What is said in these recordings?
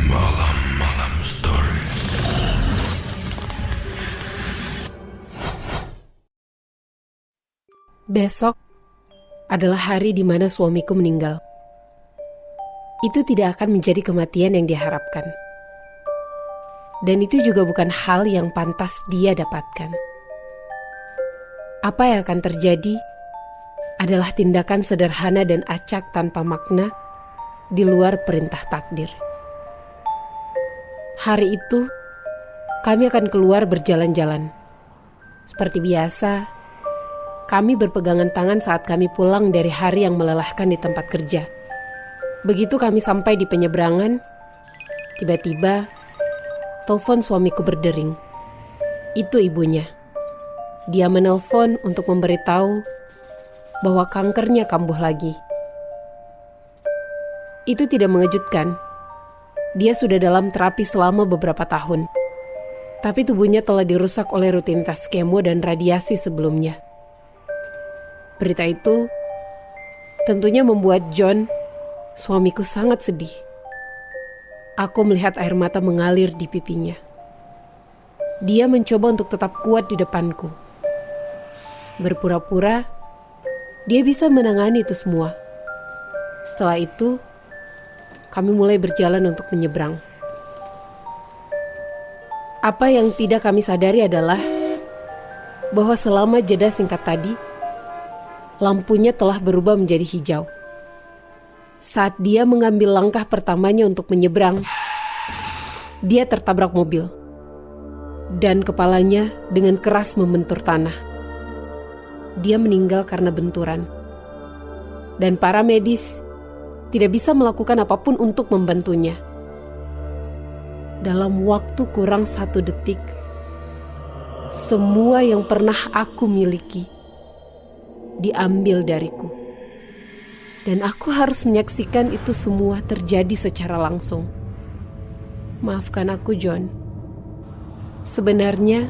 Malam-malam story. Besok adalah hari di mana suamiku meninggal. Itu tidak akan menjadi kematian yang diharapkan. Dan itu juga bukan hal yang pantas dia dapatkan. Apa yang akan terjadi adalah tindakan sederhana dan acak tanpa makna di luar perintah takdir. Hari itu, kami akan keluar berjalan-jalan. Seperti biasa, kami berpegangan tangan saat kami pulang dari hari yang melelahkan di tempat kerja. Begitu kami sampai di penyeberangan, tiba-tiba telepon suamiku berdering. Itu ibunya. Dia menelpon untuk memberitahu bahwa kankernya kambuh lagi. Itu tidak mengejutkan. Dia sudah dalam terapi selama beberapa tahun. Tapi tubuhnya telah dirusak oleh rutinitas kemo dan radiasi sebelumnya. Berita itu tentunya membuat John, suamiku, sangat sedih. Aku melihat air mata mengalir di pipinya. Dia mencoba untuk tetap kuat di depanku. Berpura-pura, dia bisa menangani itu semua. Setelah itu, kami mulai berjalan untuk menyeberang. Apa yang tidak kami sadari adalah bahwa selama jeda singkat tadi, lampunya telah berubah menjadi hijau. Saat dia mengambil langkah pertamanya untuk menyeberang, dia tertabrak mobil. Dan kepalanya dengan keras membentur tanah. Dia meninggal karena benturan. Dan para medis tidak bisa melakukan apapun untuk membantunya. Dalam waktu kurang 1 detik, semua yang pernah aku miliki diambil dariku. Dan aku harus menyaksikan itu semua terjadi secara langsung. Maafkan aku, John. Sebenarnya,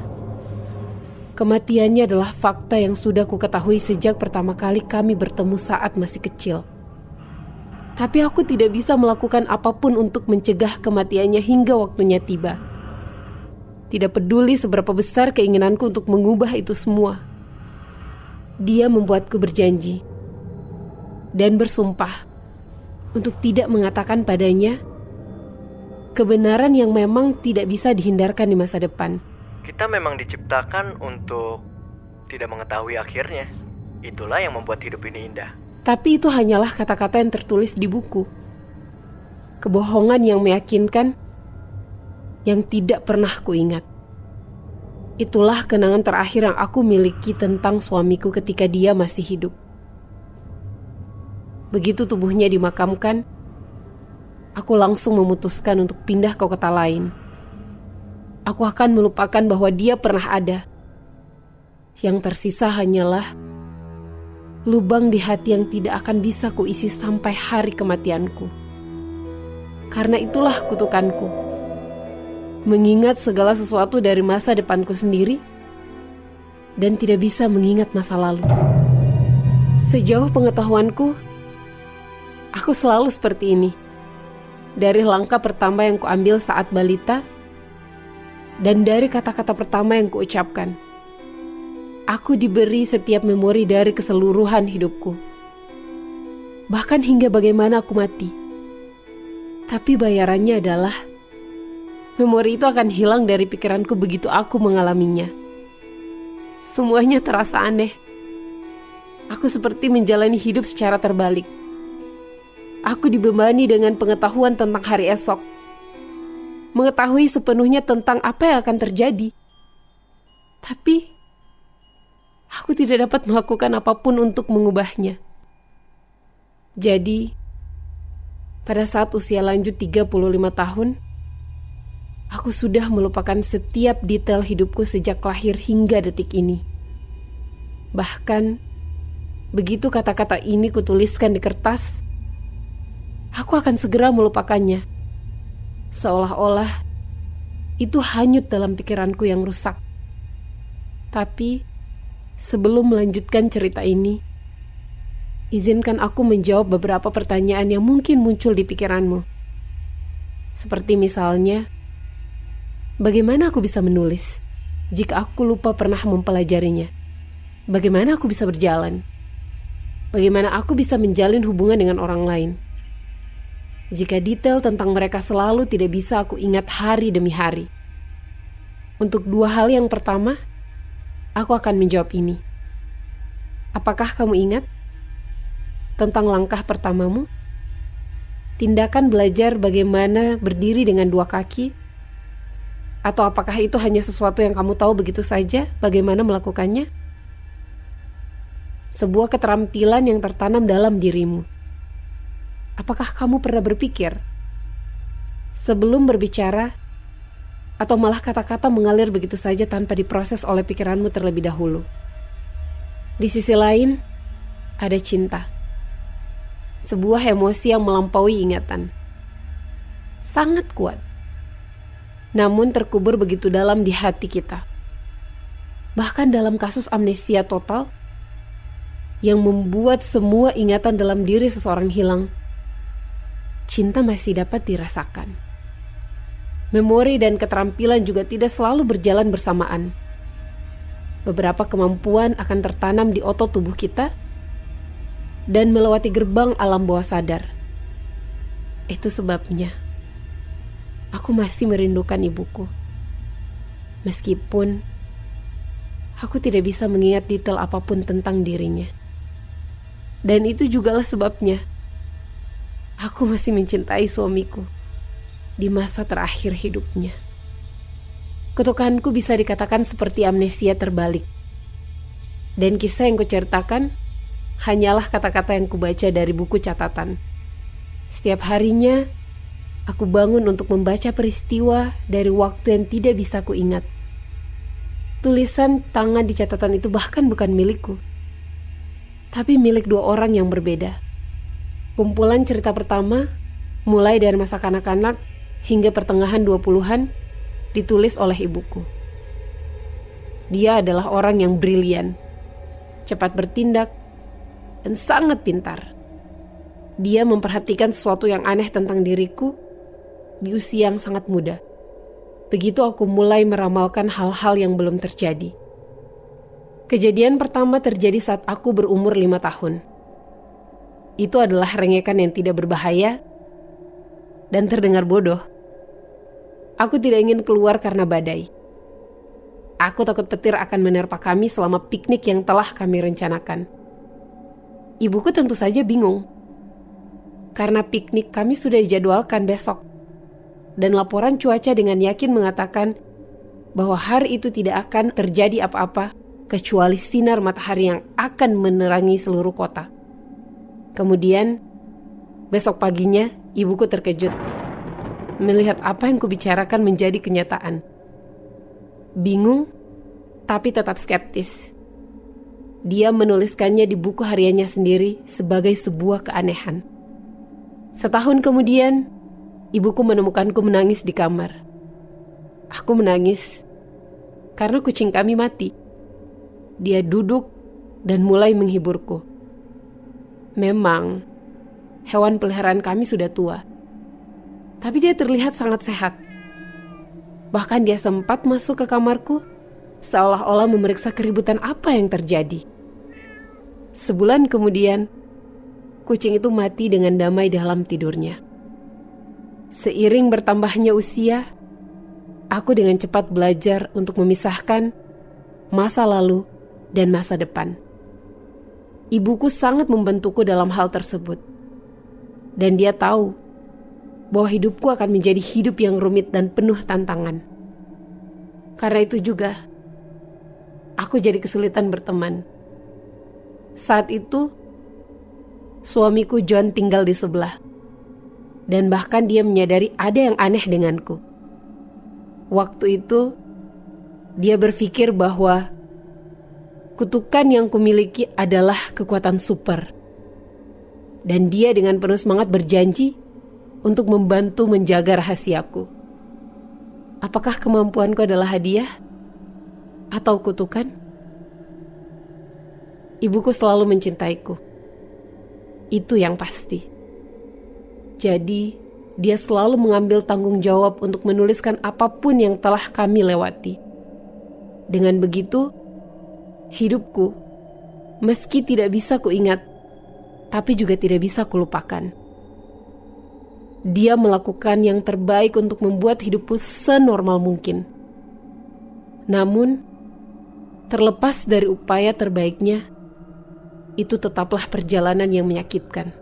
kematiannya adalah fakta yang sudah kuketahui sejak pertama kali kami bertemu saat masih kecil. Tapi aku tidak bisa melakukan apapun untuk mencegah kematiannya hingga waktunya tiba. Tidak peduli seberapa besar keinginanku untuk mengubah itu semua. Dia membuatku berjanji dan bersumpah untuk tidak mengatakan padanya kebenaran yang memang tidak bisa dihindarkan di masa depan. Kita memang diciptakan untuk tidak mengetahui akhirnya. Itulah yang membuat hidup ini indah. Tapi itu hanyalah kata-kata yang tertulis di buku. Kebohongan yang meyakinkan yang tidak pernah kuingat. Itulah kenangan terakhir yang aku miliki tentang suamiku ketika dia masih hidup. Begitu tubuhnya dimakamkan, aku langsung memutuskan untuk pindah ke kota lain. Aku akan melupakan bahwa dia pernah ada. Yang tersisa hanyalah lubang di hati yang tidak akan bisa kuisi sampai hari kematianku. Karena itulah kutukanku. Mengingat segala sesuatu dari masa depanku sendiri dan tidak bisa mengingat masa lalu. Sejauh pengetahuanku, aku selalu seperti ini. Dari langkah pertama yang kuambil saat balita, dan dari kata-kata pertama yang kuucapkan. Aku diberi setiap memori dari keseluruhan hidupku. Bahkan hingga bagaimana aku mati. Tapi bayarannya adalah memori itu akan hilang dari pikiranku begitu aku mengalaminya. Semuanya terasa aneh. Aku seperti menjalani hidup secara terbalik. Aku dibebani dengan pengetahuan tentang hari esok. Mengetahui sepenuhnya tentang apa yang akan terjadi. Tapi aku tidak dapat melakukan apapun untuk mengubahnya. Jadi, pada saat usia lanjut 35 tahun, aku sudah melupakan setiap detail hidupku sejak lahir hingga detik ini. Bahkan, begitu kata-kata ini kutuliskan di kertas, aku akan segera melupakannya. Seolah-olah itu hanyut dalam pikiranku yang rusak. Tapi, sebelum melanjutkan cerita ini, izinkan aku menjawab beberapa pertanyaan yang mungkin muncul di pikiranmu. Seperti misalnya, bagaimana aku bisa menulis jika aku lupa pernah mempelajarinya? Bagaimana aku bisa berjalan? Bagaimana aku bisa menjalin hubungan dengan orang lain jika detail tentang mereka selalu tidak bisa aku ingat hari demi hari? Untuk dua hal yang pertama, aku akan menjawab ini. Apakah kamu ingat tentang langkah pertamamu? Tindakan belajar bagaimana berdiri dengan dua kaki? Atau apakah itu hanya sesuatu yang kamu tahu begitu saja bagaimana melakukannya? Sebuah keterampilan yang tertanam dalam dirimu. Apakah kamu pernah berpikir sebelum berbicara, atau malah kata-kata mengalir begitu saja tanpa diproses oleh pikiranmu terlebih dahulu? Di sisi lain, ada cinta. Sebuah emosi yang melampaui ingatan. Sangat kuat. Namun terkubur begitu dalam di hati kita. Bahkan dalam kasus amnesia total, yang membuat semua ingatan dalam diri seseorang hilang, cinta masih dapat dirasakan. Memori dan keterampilan juga tidak selalu berjalan bersamaan. Beberapa kemampuan akan tertanam di otot tubuh kita dan melewati gerbang alam bawah sadar. Itu sebabnya aku masih merindukan ibuku. Meskipun aku tidak bisa mengingat detail apapun tentang dirinya. Dan itu jugalah sebabnya aku masih mencintai suamiku di masa terakhir hidupnya. Kutukanku bisa dikatakan seperti amnesia terbalik. Dan kisah yang kuceritakan hanyalah kata-kata yang kubaca dari buku catatan. Setiap harinya, aku bangun untuk membaca peristiwa dari waktu yang tidak bisa kuingat. Tulisan tangan di catatan itu bahkan bukan milikku, tapi milik dua orang yang berbeda. Kumpulan cerita pertama, mulai dari masa kanak-kanak hingga pertengahan 20-an, ditulis oleh ibuku. Dia adalah orang yang brilian, cepat bertindak, dan sangat pintar. Dia memperhatikan sesuatu yang aneh tentang diriku di usia yang sangat muda. Begitu aku mulai meramalkan hal-hal yang belum terjadi. Kejadian pertama terjadi saat aku berumur 5 tahun. Itu adalah rengekan yang tidak berbahaya dan terdengar bodoh. Aku tidak ingin keluar karena badai. Aku takut petir akan menerpa kami selama piknik yang telah kami rencanakan. Ibuku tentu saja bingung, karena piknik kami sudah dijadwalkan besok. Dan laporan cuaca dengan yakin mengatakan bahwa hari itu tidak akan terjadi apa-apa kecuali sinar matahari yang akan menerangi seluruh kota. Kemudian, besok paginya ibuku terkejut melihat apa yang kubicarakan menjadi kenyataan. Bingung, tapi tetap skeptis. Dia menuliskannya di buku hariannya sendiri sebagai sebuah keanehan. Setahun kemudian, ibuku menemukanku menangis di kamar. Aku menangis karena kucing kami mati. Dia duduk dan mulai menghiburku. Memang, hewan peliharaan kami sudah tua, tapi dia terlihat sangat sehat. Bahkan dia sempat masuk ke kamarku, seolah-olah memeriksa keributan apa yang terjadi. Sebulan kemudian, kucing itu mati dengan damai dalam tidurnya. Seiring bertambahnya usia, aku dengan cepat belajar untuk memisahkan masa lalu dan masa depan. Ibuku sangat membantuku dalam hal tersebut. Dan dia tahu bahwa hidupku akan menjadi hidup yang rumit dan penuh tantangan. Karena itu juga, aku jadi kesulitan berteman. Saat itu, suamiku John tinggal di sebelah. Dan bahkan dia menyadari ada yang aneh denganku. Waktu itu, dia berpikir bahwa kutukan yang kumiliki adalah kekuatan super. Dan dia dengan penuh semangat berjanji untuk membantu menjaga rahasiaku. Apakah kemampuanku adalah hadiah atau kutukan? Ibuku selalu mencintaiku. Itu yang pasti. Jadi, Dia selalu mengambil tanggung jawab untuk menuliskan apapun yang telah kami lewati. Dengan begitu, hidupku, meski tidak bisa kuingat, tapi juga tidak bisa kulupakan. Dia melakukan yang terbaik untuk membuat hidupku senormal mungkin. Namun, terlepas dari upaya terbaiknya, itu tetaplah perjalanan yang menyakitkan.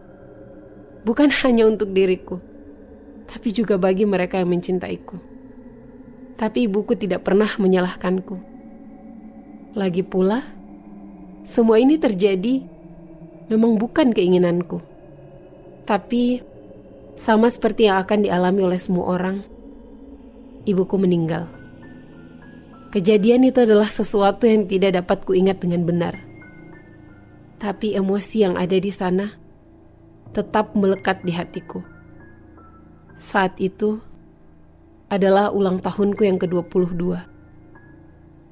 Bukan hanya untuk diriku, tapi juga bagi mereka yang mencintaiku. Tapi ibuku tidak pernah menyalahkanku. Lagi pula, semua ini terjadi memang bukan keinginanku. Tapi, sama seperti yang akan dialami oleh semua orang, ibuku meninggal. Kejadian itu adalah sesuatu yang tidak dapat kuingat dengan benar. Tapi emosi yang ada di sana tetap melekat di hatiku. Saat itu adalah ulang tahunku yang ke-22.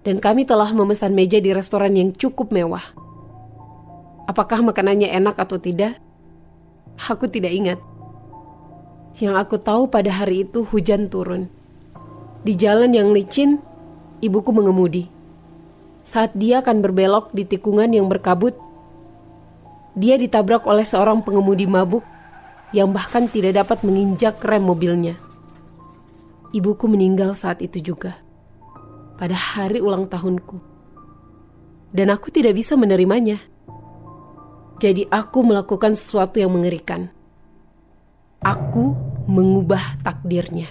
Dan kami telah memesan meja di restoran yang cukup mewah. Apakah makanannya enak atau tidak? Aku tidak ingat. Yang aku tahu pada hari itu hujan turun. Di jalan yang licin, ibuku mengemudi. Saat dia akan berbelok di tikungan yang berkabut, dia ditabrak oleh seorang pengemudi mabuk yang bahkan tidak dapat menginjak rem mobilnya. Ibuku meninggal saat itu juga, pada hari ulang tahunku. Dan aku tidak bisa menerimanya. Jadi aku melakukan sesuatu yang mengerikan. Aku mengubah takdirnya.